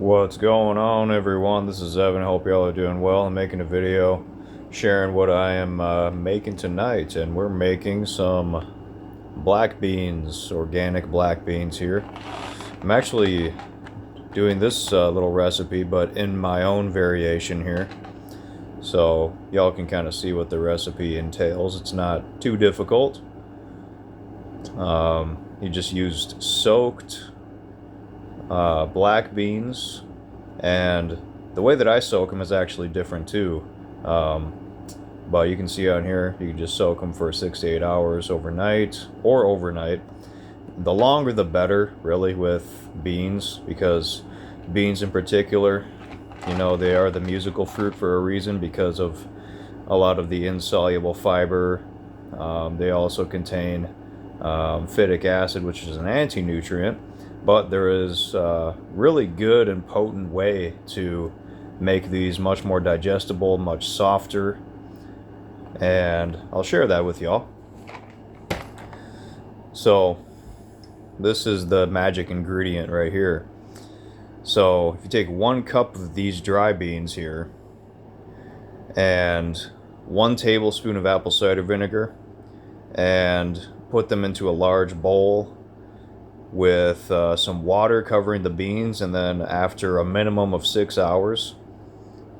What's going on, everyone? This is Evan. I hope y'all are doing well. I'm making a video sharing what I am making tonight, and we're making some black beans, organic black beans here. I'm actually doing this little recipe, but in my own variation here, so y'all can kind of see what the recipe entails. It's not too difficult. You just used soaked black beans, and the way that I soak them is actually different too. But you can see on here, you can just soak them for 6 to 8 hours overnight or overnight. The longer the better, really, with beans, because beans in particular, you know, they are the musical fruit for a reason because of a lot of the insoluble fiber. They also contain phytic acid, which is an anti-nutrient. But there is a really good and potent way to make these much more digestible, much softer, and I'll share that with y'all. So this is the magic ingredient right here. So if you take 1 cup of these dry beans here and 1 tablespoon of apple cider vinegar and put them into a large bowl with some water covering the beans, and then after a minimum of 6 hours,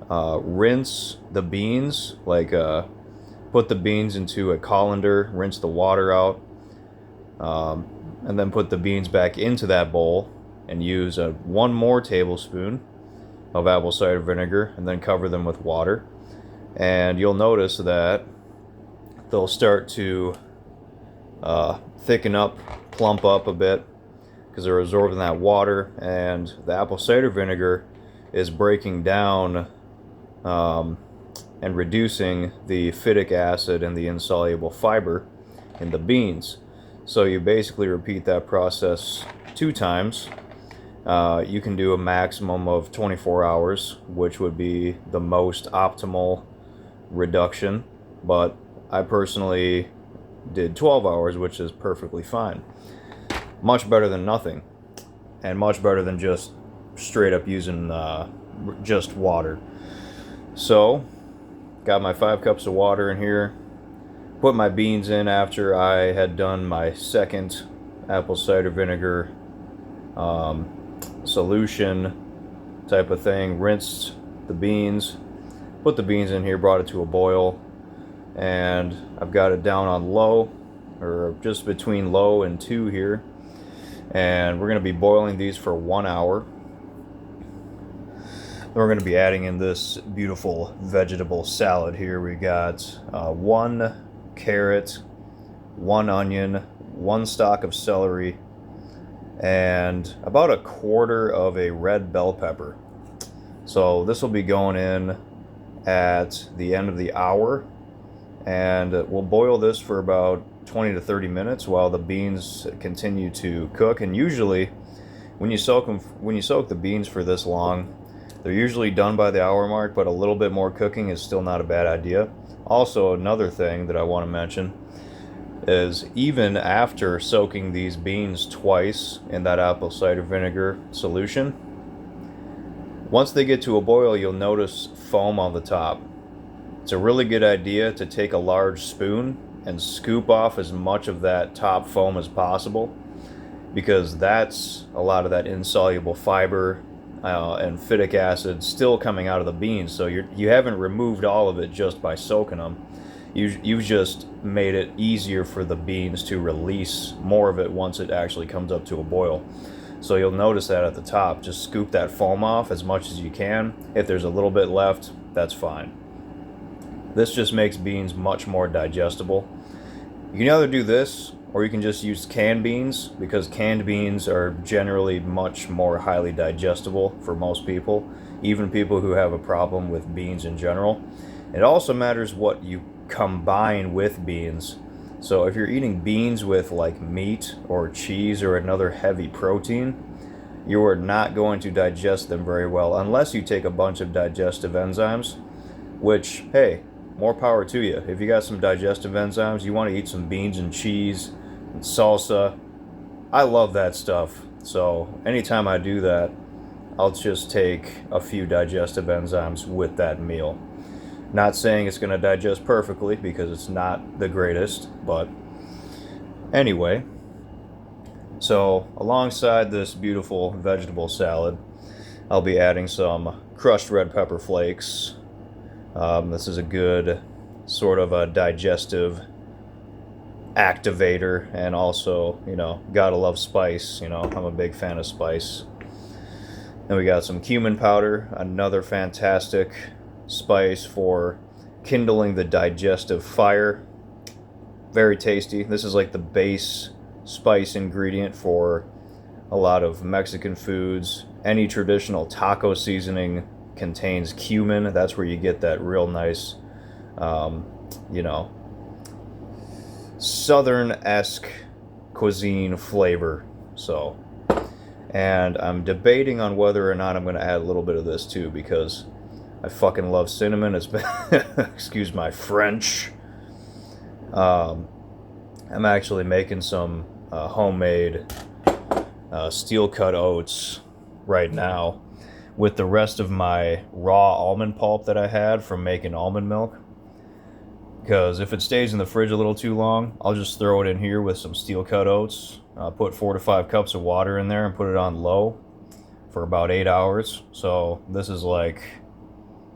rinse the beans, put the beans into a colander, rinse the water out, and then put the beans back into that bowl and use 1 more tablespoon of apple cider vinegar, and then cover them with water. And you'll notice that they'll start to thicken up, plump up a bit, because they're absorbing that water, and the apple cider vinegar is breaking down and reducing the phytic acid and the insoluble fiber in the beans. So you basically repeat that process 2 times. You can do a maximum of 24 hours, which would be the most optimal reduction, but I personally did 12 hours, which is perfectly fine. Much better than nothing, and much better than just straight up using just water. So got my 5 cups of water in here, put my beans in after I had done my second apple cider vinegar solution type of thing, rinsed the beans, put the beans in here, brought it to a boil, and I've got it down on low, or just between low and 2 here. And we're going to be boiling these for 1 hour. Then we're going to be adding in this beautiful vegetable salad here. We got 1 carrot, 1 onion, 1 stalk of celery, and about 1/4 of a red bell pepper. So this will be going in at the end of the hour, and we'll boil this for about 20 to 30 minutes while the beans continue to cook. And usually when you soak the beans for this long, they're usually done by the hour mark, but a little bit more cooking is still not a bad idea. Also, another thing that I want to mention is, even after soaking these beans twice in that apple cider vinegar solution, once they get to a boil, you'll notice foam on the top. It's a really good idea to take a large spoon and scoop off as much of that top foam as possible, because that's a lot of that insoluble fiber and phytic acid still coming out of the beans. So you haven't removed all of it just by soaking them. You've just made it easier for the beans to release more of it once it actually comes up to a boil. So you'll notice that at the top, just scoop that foam off as much as you can. If there's a little bit left, that's fine. This just makes beans much more digestible. You can either do this, or you can just use canned beans, because canned beans are generally much more highly digestible for most people, even people who have a problem with beans in general. It also matters what you combine with beans. So if you're eating beans with like meat or cheese or another heavy protein, you are not going to digest them very well unless you take a bunch of digestive enzymes, which, hey, more power to you. If you got some digestive enzymes, you want to eat some beans and cheese and salsa. I love that stuff. So anytime I do that, I'll just take a few digestive enzymes with that meal. Not saying it's going to digest perfectly because it's not the greatest, but anyway. So, alongside this beautiful vegetable salad, I'll be adding some crushed red pepper flakes. This is a good sort of a digestive activator, and also, gotta love spice. I'm a big fan of spice. Then we got some cumin powder, another fantastic spice for kindling the digestive fire. Very tasty. This is like the base spice ingredient for a lot of Mexican foods. Any traditional taco seasoning contains cumin. That's where you get that real nice, southern-esque cuisine flavor. So, and I'm debating on whether or not I'm going to add a little bit of this too, because I fucking love cinnamon. It's been, excuse my French. I'm actually making some homemade steel cut oats right now with the rest of my raw almond pulp that I had from making almond milk. Because if it stays in the fridge a little too long, I'll just throw it in here with some steel cut oats. Put 4 to 5 cups of water in there and put it on low for about 8 hours. So this is like,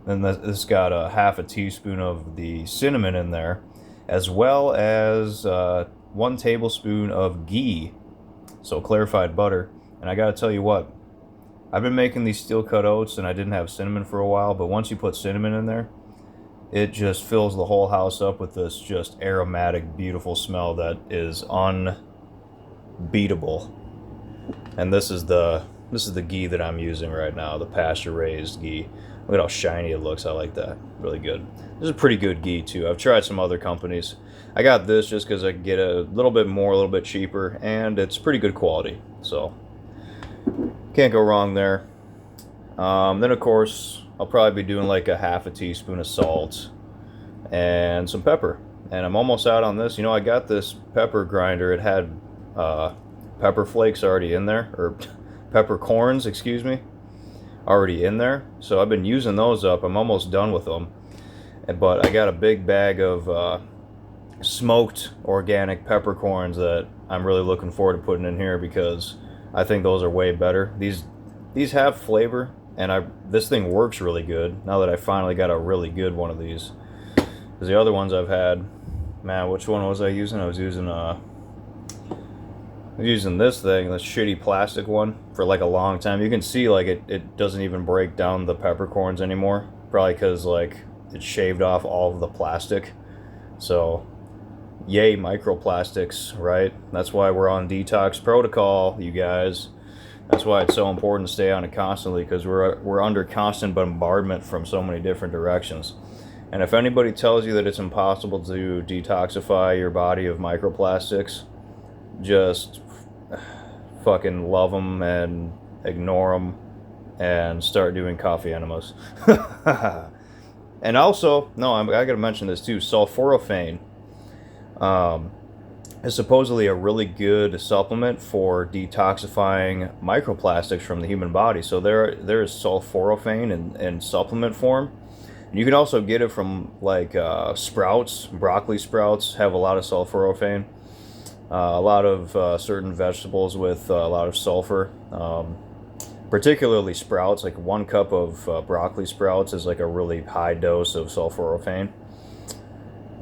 and this got a half a teaspoon of the cinnamon in there, as well as 1 tablespoon of ghee, so clarified butter. And I gotta tell you what, I've been making these steel cut oats and I didn't have cinnamon for a while, but once you put cinnamon in there, it just fills the whole house up with this just aromatic, beautiful smell that is unbeatable. And this is the ghee that I'm using right now, the pasture-raised ghee. Look at how shiny it looks. I like that. Really good. This is a pretty good ghee too. I've tried some other companies. I got this just because I can get a little bit more, a little bit cheaper, and it's pretty good quality. So can't go wrong there. Then of course I'll probably be doing like a half a teaspoon of salt and some pepper. And I'm almost out on this. I got this pepper grinder. It had pepper flakes already in there, or peppercorns, excuse me, already in there. So I've been using those up. I'm almost done with them. But I got a big bag of smoked organic peppercorns that I'm really looking forward to putting in here, because I think those are way better. These have flavor, and this thing works really good now that I finally got a really good one of these. Because the other ones I've had, man, which one was I using? I was using this thing, this shitty plastic one, for like a long time. You can see like it doesn't even break down the peppercorns anymore, probably because like it shaved off all of the plastic. So yay microplastics, right? That's why we're on detox protocol, you guys. That's why it's so important to stay on it constantly, because we're under constant bombardment from so many different directions. And if anybody tells you that it's impossible to detoxify your body of microplastics, just fucking love them and ignore them and start doing coffee enemas. And also, I gotta mention this too, sulforaphane is supposedly a really good supplement for detoxifying microplastics from the human body. So there is sulforaphane in supplement form. And you can also get it from like sprouts. Broccoli sprouts have a lot of sulforaphane. A lot of certain vegetables with a lot of sulfur, particularly sprouts. Like 1 cup of broccoli sprouts is like a really high dose of sulforaphane.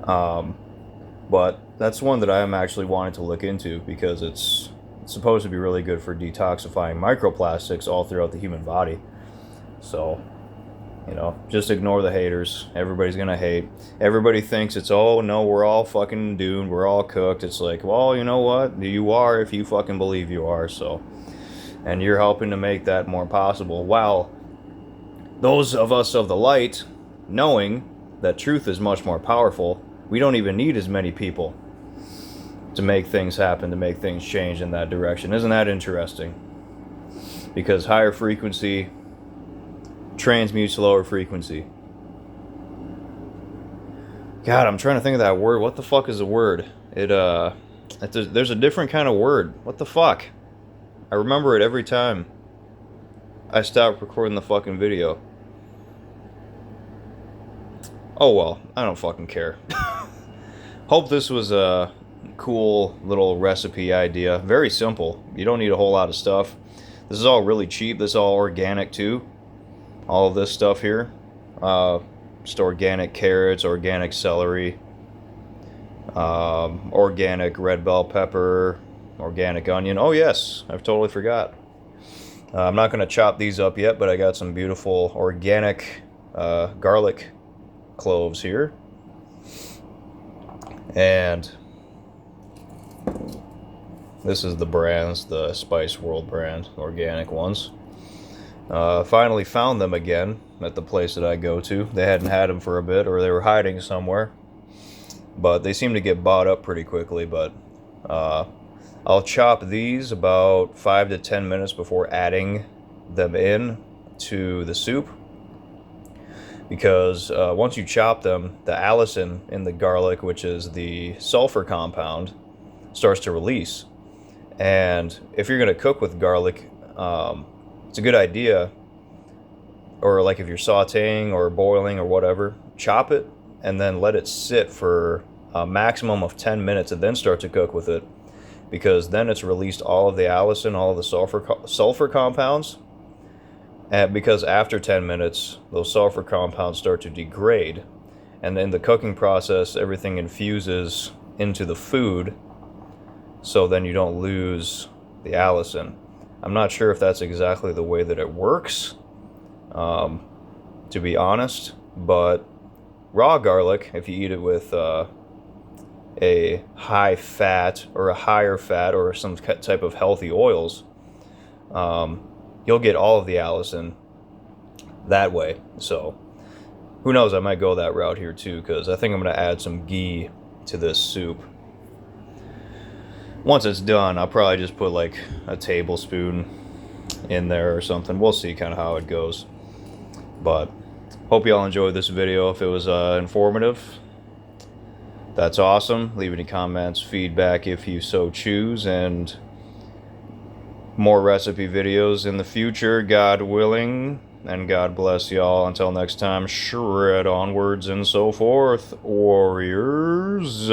But that's one that I'm actually wanting to look into, because it's supposed to be really good for detoxifying microplastics all throughout the human body. So, just ignore the haters. Everybody's gonna hate. Everybody thinks it's, oh no, we're all fucking doomed, we're all cooked. It's like, well, you know what? You are, if you fucking believe you are. So, and you're helping to make that more possible. While those of us of the light, knowing that truth is much more powerful, we don't even need as many people to make things happen, to make things change in that direction. Isn't that interesting? Because higher frequency transmutes lower frequency. God, I'm trying to think of that word. What the fuck is the word? There's a different kind of word. What the fuck? I remember it every time. I stopped recording the fucking video. Oh well, I don't fucking care. Hope this was a cool little recipe idea. Very simple. You don't need a whole lot of stuff. This is all really cheap. This is all organic too. All of this stuff here. Just organic carrots, organic celery, organic red bell pepper, organic onion. Oh yes, I've totally forgot. I'm not going to chop these up yet, but I got some beautiful organic garlic cloves here. And this is the brands, the Spice World brand, organic ones. Finally found them again at the place that I go to. They hadn't had them for a bit, or they were hiding somewhere. But they seem to get bought up pretty quickly. But I'll chop these about 5 to 10 minutes before adding them in to the soup. Because once you chop them, the allicin in the garlic, which is the sulfur compound, starts to release. And if you're going to cook with garlic, it's a good idea, or like if you're sauteing or boiling or whatever, chop it and then let it sit for a maximum of 10 minutes and then start to cook with it. Because then it's released all of the allicin, all of the sulfur compounds. And because after 10 minutes, those sulfur compounds start to degrade. And in the cooking process, everything infuses into the food, so then you don't lose the allicin. I'm not sure if that's exactly the way that it works, to be honest, but raw garlic, if you eat it with a high fat or a higher fat or some type of healthy oils, you'll get all of the allicin that way. So who knows, I might go that route here too, because I think I'm going to add some ghee to this soup. Once it's done, I'll probably just put like a tablespoon in there or something. We'll see kind of how it goes. But hope you all enjoyed this video. If it was informative, that's awesome. Leave any comments, feedback if you so choose, and more recipe videos in the future, God willing. And God bless y'all. Until next time, shred onwards and so forth, warriors.